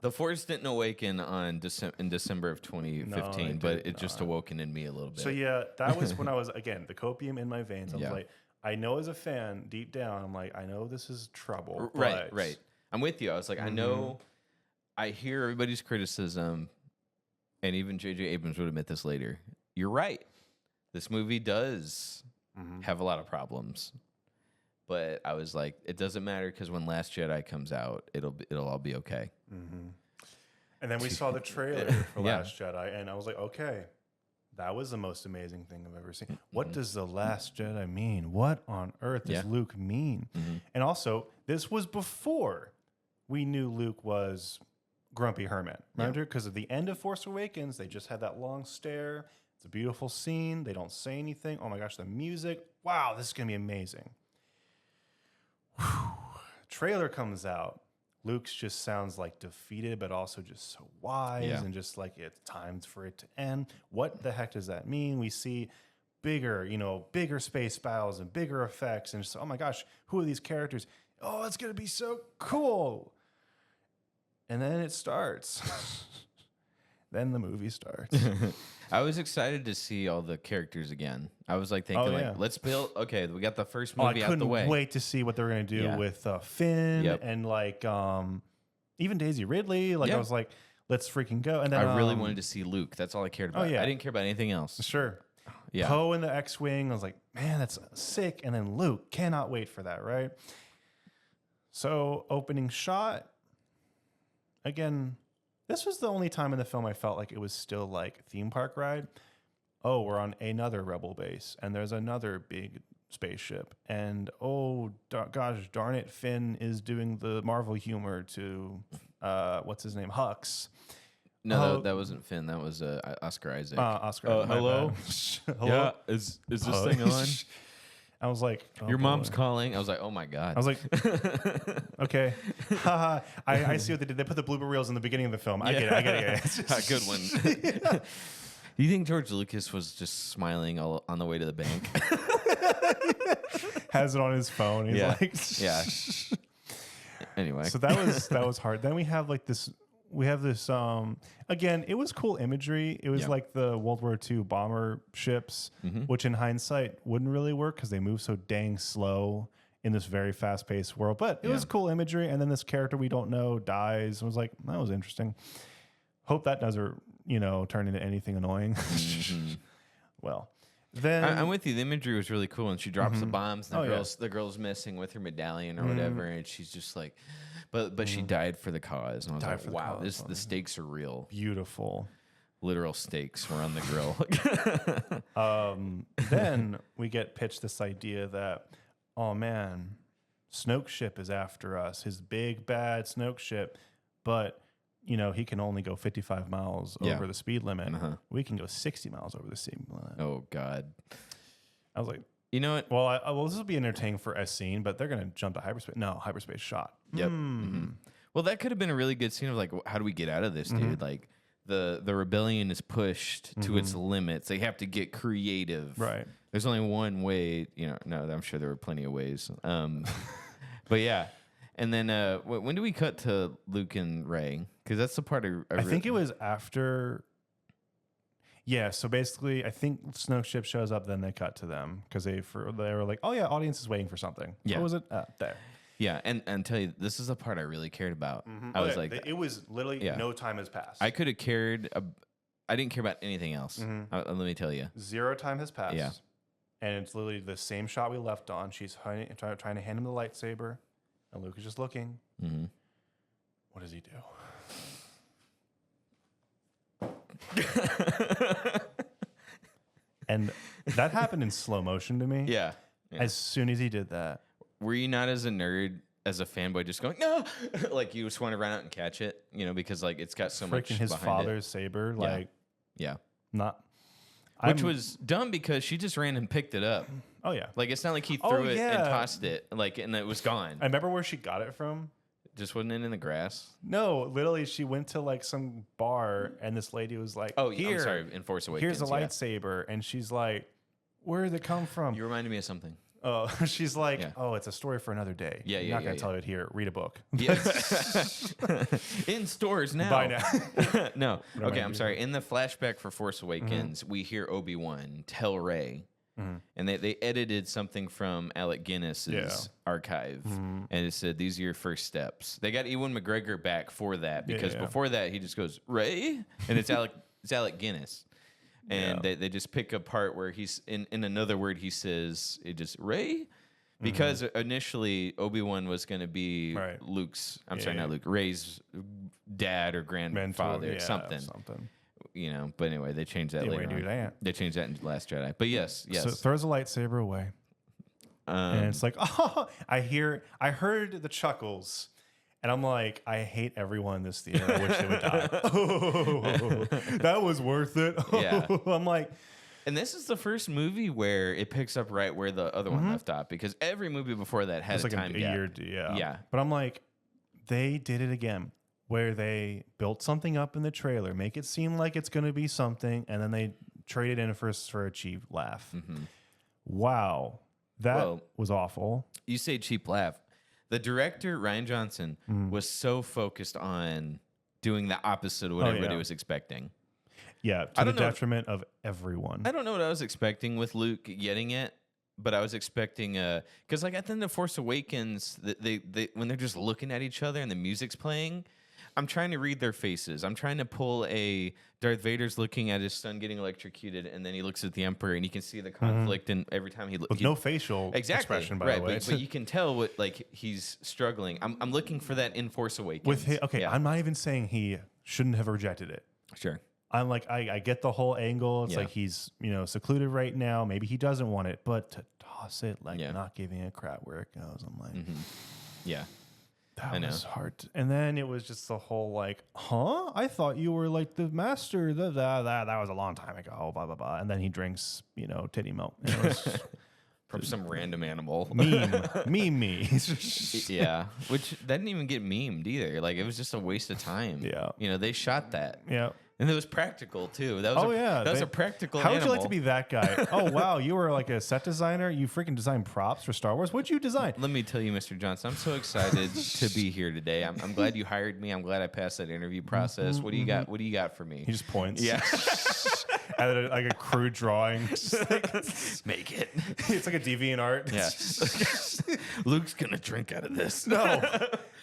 The Force didn't awaken on in December of 2015, it but did it just awoken in me a little bit. So yeah, that was when I was, again, the copium in my veins. I was Yeah. like, I know as a fan, deep down, I'm like, I know this is trouble. Right, but right. I'm with you. I was like, I know, I hear everybody's criticism, and even J.J. Abrams would admit this later. You're right. This movie does have a lot of problems. But I was like, it doesn't matter, because when Last Jedi comes out, it'll all be okay. And then we saw the trailer for Last Jedi, and I was like, okay, that was the most amazing thing I've ever seen. What does the Last Jedi mean? What on earth does Luke mean? And also, this was before we knew Luke was Grumpy Hermit. Remember? Because at the end of Force Awakens, they just had that long stare. It's a beautiful scene. They don't say anything. Oh my gosh, the music. Wow, this is going to be amazing. Trailer comes out. Luke's just sounds like defeated, but also just so wise and just like it's time for it to end. What the heck does that mean? We see bigger space battles and bigger effects, and just, oh my gosh, who are these characters? Oh, it's gonna be so cool. And then it starts. Then the movie starts. I was excited to see all the characters again. I was like thinking, let's build. Okay, we got the first movie out the way. I couldn't wait to see what they're gonna do with Finn and like even Daisy Ridley. Like I was like, let's freaking go. And then I really wanted to see Luke. That's all I cared about. yeah. I didn't care about anything else. Sure. Yeah. Poe in the X-wing. I was like, man, that's sick. And then Luke, cannot wait for that. Right. So opening shot. Again, this was the only time in the film I felt like it was still like theme park ride. Oh, we're on another rebel base, and there's another big spaceship, and gosh darn it, Finn is doing the Marvel humor to what's his name, Hux. No, that wasn't Finn. That was Oscar Isaac. Oscar. Hello. Hello. Yeah, is this thing on? I was like, Your mom's calling. I was like, oh my god. I was like, okay, haha. I see what they did. They put the blooper reels in the beginning of the film. I get it. Good one. Do you think George Lucas was just smiling all on the way to the bank? Has it on his phone. He's like, yeah. Anyway, so that was hard. Then we have like this. We have this. Again, it was cool imagery. It was like the World War II bomber ships, which in hindsight wouldn't really work because they move so dang slow in this very fast-paced world. But it was cool imagery. And then this character we don't know dies. I was like, that was interesting. Hope that doesn't, turn into anything annoying. Well, then I'm with you. The imagery was really cool, and she drops the bombs. And the girl's messing with her medallion or whatever, and she's just like, but she died for the cause. And I was like, wow, the stakes are real. Beautiful. Literal stakes were on the grill. Then we get pitched this idea that, oh man, Snoke's ship is after us. His big bad Snoke ship, but he can only go 55 miles over the speed limit. We can go 60 miles over the speed limit. Oh God! I was like, you know what? Well, this will be entertaining for a scene, but they're gonna jump to hyperspace. No, hyperspace shot. Yep. Well, that could have been a really good scene of like, how do we get out of this, dude? Like, the rebellion is pushed to its limits. They have to get creative. Right. There's only one way. No, I'm sure there were plenty of ways. But yeah. And then when do we cut to Luke and Rey? Because that's the part I think it was after. Yeah, so basically, I think Snoke's ship shows up, then they cut to them because they were like, oh yeah, audience is waiting for something. Yeah. What was it? There. Yeah, and tell you, this is the part I really cared about. I was like, it was literally no time has passed. I could have cared. I didn't care about anything else. Let me tell you, 0 time has passed. Yeah, and it's literally the same shot we left on. She's trying to hand him the lightsaber. And Luke is just looking. What does he do? And that happened in slow motion to me. Yeah. As soon as he did that. Were you not as a nerd, as a fanboy, just going, no? Like you just want to run out and catch it, because like it's got so much his behind father's saber. Like, not. Which was dumb because she just ran and picked it up. Oh, yeah. Like, it's not like he threw it and tossed it, like, and it was gone. I remember where she got it from. Just wasn't it in the grass? No, literally, she went to, like, some bar, and this lady was like, oh, here, I'm sorry, in Force Awakens. Here's a lightsaber. And she's like, where did it come from? You reminded me of something. Oh, she's like, oh, it's a story for another day. Yeah, I'm not going to tell you it here. Read a book. Yes. In stores now. Buy now. No. Okay, I'm sorry. In the flashback for Force Awakens, we hear Obi-Wan tell Rey, and they edited something from Alec Guinness's archive, and it said, these are your first steps. They got Ewan McGregor back for that, because before that, he just goes, Rey? And it's Alec Guinness. And they just pick a part where he's in another word he says it just Rey, because initially Obi-Wan was going to be Luke's. I'm sorry, not Luke. Rey's dad or grandfather, something. But anyway, they changed that later on. They changed that in Last Jedi. But yes. So throws a lightsaber away, and it's like, oh, I heard the chuckles. And I'm like, I hate everyone in this theater. I wish they would die. Oh, that was worth it. Yeah. I'm like, and this is the first movie where it picks up right where the other one left off, because every movie before that had a time gap. Yeah. But I'm like, they did it again, where they built something up in the trailer, make it seem like it's going to be something, and then they trade it in for a cheap laugh. Wow, that was awful. You say cheap laugh. The director, Rian Johnson, was so focused on doing the opposite of what everybody was expecting. Yeah, to the detriment of everyone. I don't know what I was expecting with Luke getting it, but I was expecting because like at the end of Force Awakens, they when they're just looking at each other and the music's playing, I'm trying to read their faces. I'm trying to pull a Darth Vader's looking at his son getting electrocuted, and then he looks at the Emperor, and you can see the conflict. And every time he looks, no facial expression, by the way. But you can tell what he's struggling. I'm looking for that in Force Awakens. With his, I'm not even saying he shouldn't have rejected it. Sure. I'm like, I get the whole angle. It's like he's secluded right now. Maybe he doesn't want it, but to toss it like not giving a crap where it goes, I'm like, yeah. That was hard. And then it was just the whole like, huh? I thought you were like the master. That was a long time ago. Blah, blah, blah. And then he drinks, titty milk. It was from some random animal. Meme me. Yeah. Which that didn't even get memed either. Like, it was just a waste of time. Yeah. They shot that. Yeah. And it was practical too. That was that was a practical How would animal. you like to be that guy? Oh, wow. You were like a set designer. You freaking designed props for Star Wars. What'd you design? Let me tell you, Mr. Johnson, I'm so excited to be here today. I'm glad you hired me. I'm glad I passed that interview process. What do you got? What do you got for me? He just points. Yeah. And like a crude drawing. Just like, Make it. it's like a DeviantArt. Yeah. Luke's gonna drink out of this. No.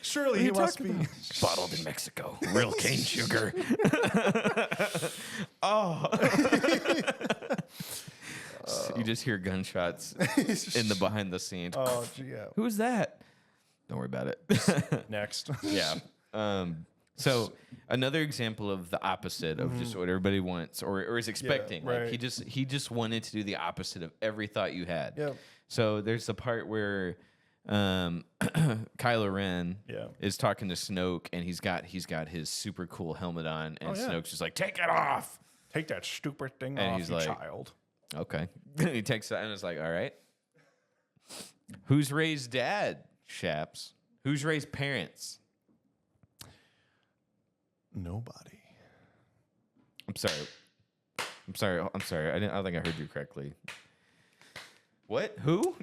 Surely he must be. Bottled in Mexico. Real cane sugar. Oh. You just hear gunshots in the behind the scenes. Oh, yeah. Who's that? Don't worry about it. Next. Yeah. So another example of the opposite of just what everybody wants or is expecting. right. Like he just wanted to do the opposite of every thought you had. Yep. So there's the part where Kylo Ren is talking to Snoke and he's got his super cool helmet on and Snoke's just like, take it off. Take that stupid thing And off, he's you like, child. Okay. He takes that and it's like, all right. Who's raised dad, Shaps? Who's raised parents? Nobody. I'm sorry. I don't think I heard you correctly. What? Who?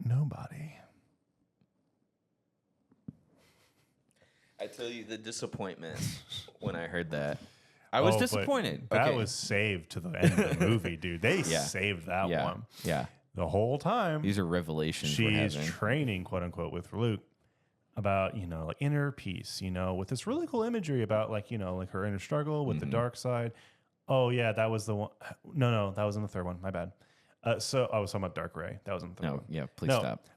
Nobody. I tell you the disappointment when I heard that. I was disappointed. That was saved to the end of the movie, dude. They Yeah. saved that Yeah. one. Yeah. The whole time. These are revelations we're She's having. training, quote unquote, with Luke about, like inner peace, with this really cool imagery about like her inner struggle with the dark side. Oh yeah, that was the one. No, that was in the third one. My bad. So I was talking about Dark Ray. That was in the third one. Yeah, please stop.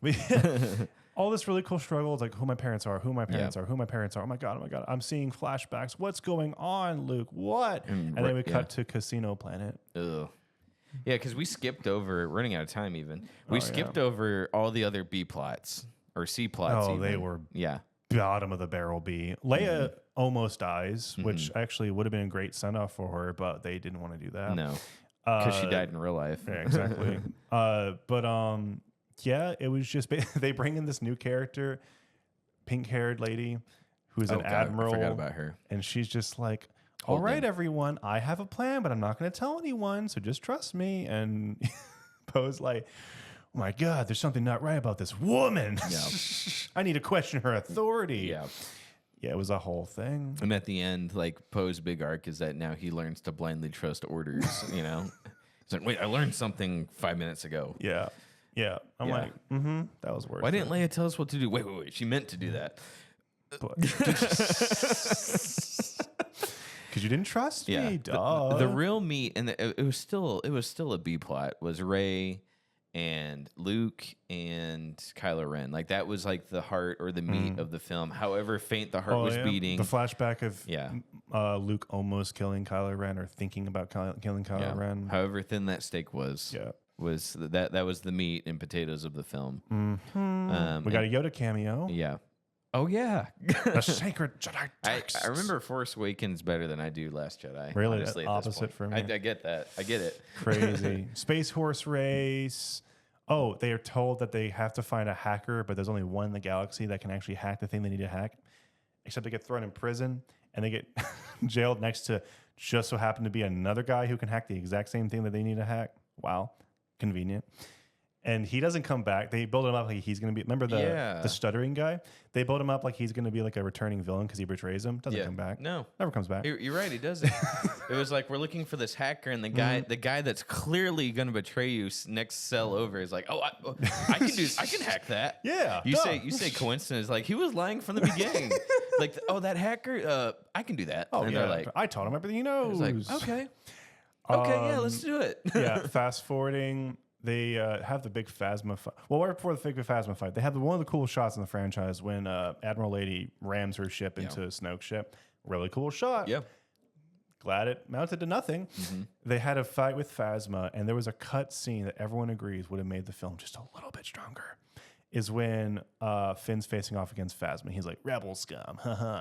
All this really cool struggle is like who my parents are. Oh my God. I'm seeing flashbacks. What's going on, Luke? What? And then we cut to Casino Planet. Ugh. Yeah, because we skipped over, running out of time even. We skipped over all the other B plots or C plots. Oh, even. they were Yeah. bottom of the barrel B. Leia almost dies, which actually would have been a great send off for her, but they didn't want to do that. No. Because she died in real life. Yeah, exactly. Yeah, it was just they bring in this new character, pink-haired lady, who's an admiral. I forgot about her. And she's just like, all right, everyone, I have a plan, but I'm not going to tell anyone, so just trust me. And Poe's like, oh my God, there's something not right about this woman. Yeah. I need to question her authority. Yeah. Yeah, it was a whole thing. And at the end, like Poe's big arc is that now he learns to blindly trust orders, He's like, wait, I learned something 5 minutes ago. Yeah. Yeah. I'm like, that was worth it. Why didn't Leia tell us what to do? Wait. She meant to do that. Because you didn't trust me, duh. The real meat, and it was still a B plot, was Rey and Luke and Kylo Ren. Like that was like the heart or the meat of the film. However faint the heart was beating. The flashback of Luke almost killing Kylo Ren or thinking about killing Kylo Ren. However thin that steak was. Yeah. Was that was the meat and potatoes of the film. We got a Yoda cameo. Yeah. Oh yeah. The sacred Jedi text. I remember Force Awakens better than I do Last Jedi. Really? Honestly, Opposite for me. I get that. I get it. Crazy. Space horse race. Oh, they are told that they have to find a hacker, but there's only one in the galaxy that can actually hack the thing they need to hack. Except they get thrown in prison and they get jailed next to just so happen to be another guy who can hack the exact same thing that they need to hack. Wow. Convenient. And he doesn't come back. They build him up like he's going to be. Remember the stuttering guy? They build him up like he's going to be like a returning villain because he betrays him. Doesn't come back. No, never comes back. You're right. He doesn't. It was like we're looking for this hacker, and the guy that's clearly going to betray you next cell over is like, oh, I can hack that. Yeah. You say coincidence? Like he was lying from the beginning. Like that hacker. I can do that. Oh and yeah. they're like, I taught him everything he knows. Like, okay, yeah, let's do it. Yeah. Fast forwarding. They have the big Phasma fight. Well, right before the big Phasma fight, they have one of the coolest shots in the franchise when Admiral Lady rams her ship into Snoke's ship. Really cool shot. Yeah. Glad it mounted to nothing. They had a fight with Phasma, and there was a cut scene that everyone agrees would have made the film just a little bit stronger. Is when Finn's facing off against Phasma. He's like, rebel scum.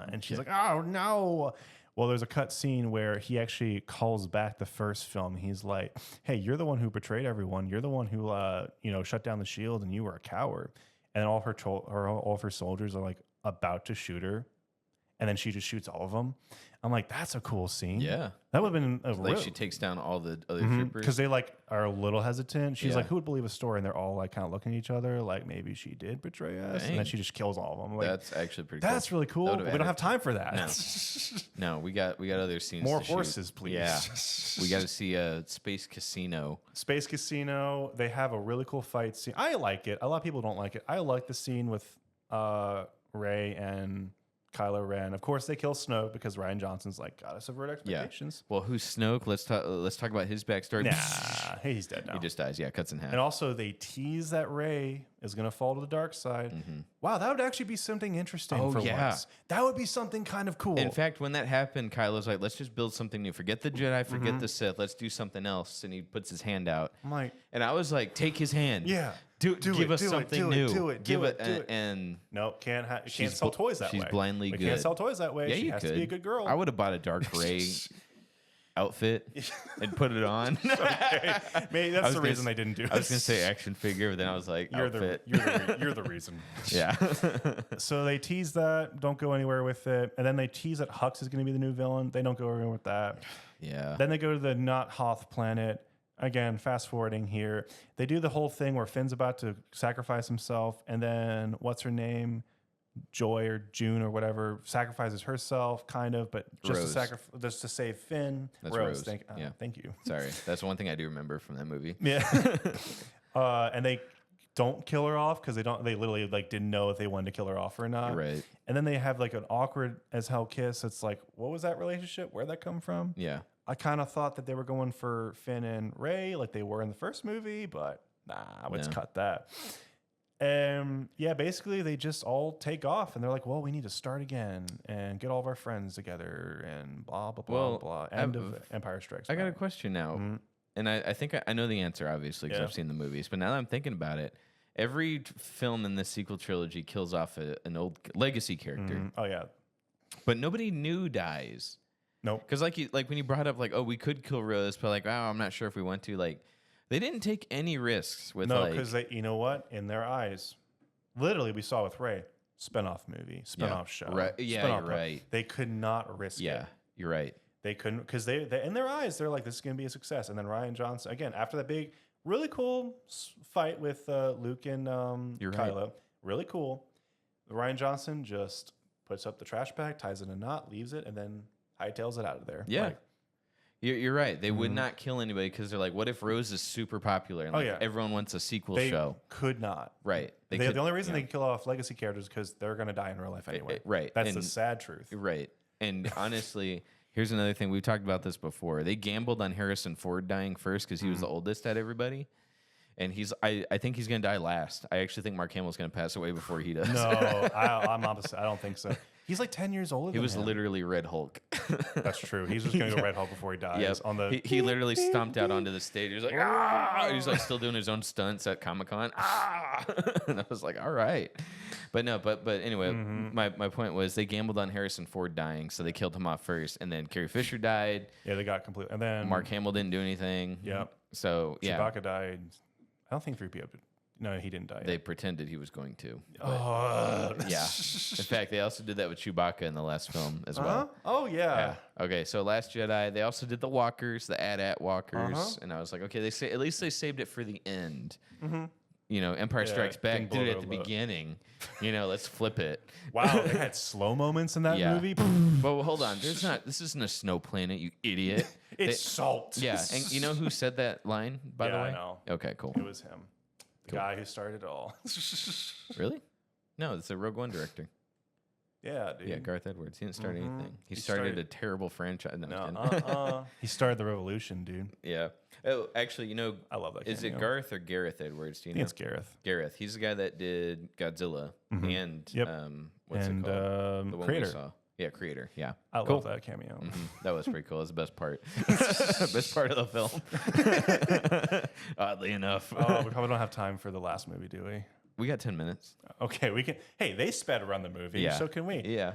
And she's like, oh, no. Well, there's a cut scene where he actually calls back the first film. He's like, hey, you're the one who betrayed everyone. You're the one who, shut down the shield, and you were a coward. And all of her soldiers are like about to shoot her. and then she just shoots all of them. I'm like, that's a cool scene. Yeah. That would have been a Like real, she takes down all the other troopers. because they like are a little hesitant. She's Yeah. like, who would believe a story? And they're all like kind of looking at each other, like maybe she did betray us, and Dang. then she just kills all of them. Like, That's actually pretty that's cool. really cool. That But would've we don't added have time for that. No, we got other scenes. More to shoot. horses, please. Yeah. We got to see a space casino. Space Casino. They have a really cool fight scene. I like it. A lot of people don't like it. I like the scene with Rey and Kylo Ren. Of course, they kill Snoke because Ryan Johnson's like, gotta subvert expectations. Well, who's Snoke? Let's talk about his backstory. Nah, he's dead now. He just dies. Yeah, cuts in half. And also, they tease that Rey is going to fall to the dark side. Wow, that would actually be something interesting Oh, for yeah. once. That would be something kind of cool. In fact, when that happened, Kylo's like, let's just build something new. Forget the Jedi, forget the Sith. Let's do something else. And he puts his hand out. I'm like, And I was like, take his hand. yeah. Give us something new. Give it. do it. And No, can't She's sell bl- toys that she's way. blindly we good. can't sell toys that way. yeah, she you has could to be a good girl. I would have bought a dark gray outfit and put it on. Maybe that's the reason they didn't do it. I was gonna say action figure, but then I was like, outfit. You're the reason. Yeah. So they tease that, don't go anywhere with it, and then they tease that Hux is going to be the new villain. They don't go anywhere with that. Yeah. Then they go to the not Hoth planet. Again, fast forwarding here, they do the whole thing where Finn's about to sacrifice himself, and then what's her name, Joy or June or whatever, sacrifices herself, kind of, but just Rose. just to save Finn. That's Rose. Yeah. Thank you. Sorry, that's one thing I do remember from that movie. Yeah. And they don't kill her off because they literally like didn't know if they wanted to kill her off or not. Right. And then they have like an awkward as hell kiss. It's like, what was that relationship? Where'd that come from? Yeah. I kind of thought that they were going for Finn and Rey like they were in the first movie, but nah, let's No. cut that. Yeah, basically they just all take off and they're like, well, we need to start again and get all of our friends together and blah, blah, blah, Well, blah. End of Empire Strikes I got a Back. question now, Mhm. and I think I know the answer obviously because Yeah. I've seen the movies. But now that I'm thinking about it, every film in this sequel trilogy kills off an old legacy character, Mhm. Oh, yeah. but nobody new dies. Nope. Because like when you brought up like, oh, we could kill Rose, but like, oh, I'm not sure if we want to. Like, they didn't take any risks with No, like, because you know what? In their eyes, literally, we saw with Rey, spinoff movie, spinoff show. Right. Yeah, spinoff you're right. They could not risk yeah, it. you're right. They couldn't, because they in their eyes, they're like, this is going to be a success. And then Ryan Johnson, again, after that big, really cool fight with Luke and You're right. Kylo, really cool. Ryan Johnson just puts up the trash bag, ties it in a knot, leaves it, and then hightails it out of there. Yeah. Like, You're right. They would not kill anybody because they're like, what if Rose is super popular and Oh, like, yeah. everyone wants a sequel they show? could not. Right. The only reason they can kill off legacy characters is because they're going to die in real life anyway. right. That's the And- sad truth. Right. And honestly, here's another thing. We've talked about this before. They gambled on Harrison Ford dying first because he was the oldest at everybody. And I think he's going to die last. I actually think Mark Hamill's going to pass away before he does. No, I'm opposite. I don't think so. He's like 10 years older He than was him. literally Red Hulk. That's true. He's just going to go Red Hulk before he dies. Yep. On the he literally stomped out onto the stage. He was like, ah! He was like still doing his own stunts at Comic-Con. Ah! And I was like, all right. But no, but anyway, my point was they gambled on Harrison Ford dying, so they killed him off first. And then Carrie Fisher died. Yeah, they got complete. And then Mark Hamill didn't do anything. Yep. So, yeah. Chewbacca died. I don't think 3PO did. No, he didn't die. They pretended he was going to. Oh, Yeah. In fact, they also did that with Chewbacca in the last film as well. Oh, yeah. Yeah. Okay, so Last Jedi, they also did the walkers, the AT-AT walkers, and I was like, okay, at least they saved it for the end. You know, Empire Yeah, Strikes Back didn't did it blow at the their load. beginning. You know, let's flip it. Wow, they had slow moments in that Yeah. movie. But hold on, this isn't a snow planet, you idiot. It's salt. Yeah, and you know who said that line, by the Yeah, way? I know. Okay, cool. It was him. The guy who started it all. Really? No, it's a Rogue One director. Yeah, dude. Yeah, Garth Edwards. He didn't start anything. He He started started- a terrible franchise. No, I'm No, kidding. He started the revolution, dude. Yeah. Oh, actually, you know, I love that is it cameo. Garth or Gareth Edwards? Do I you think know? it's Gareth. Gareth. He's the guy that did Godzilla and Yep. What's And, it called? The one Creator. we saw. Yeah, Creator. Yeah. I Cool. love that cameo. That was pretty cool. That's the best part. Best part of the film. Oddly enough. Oh, we probably don't have time for the last movie, do we? We got 10 minutes. Okay, we can. Hey, they sped around the movie, Yeah. so can we. Yeah.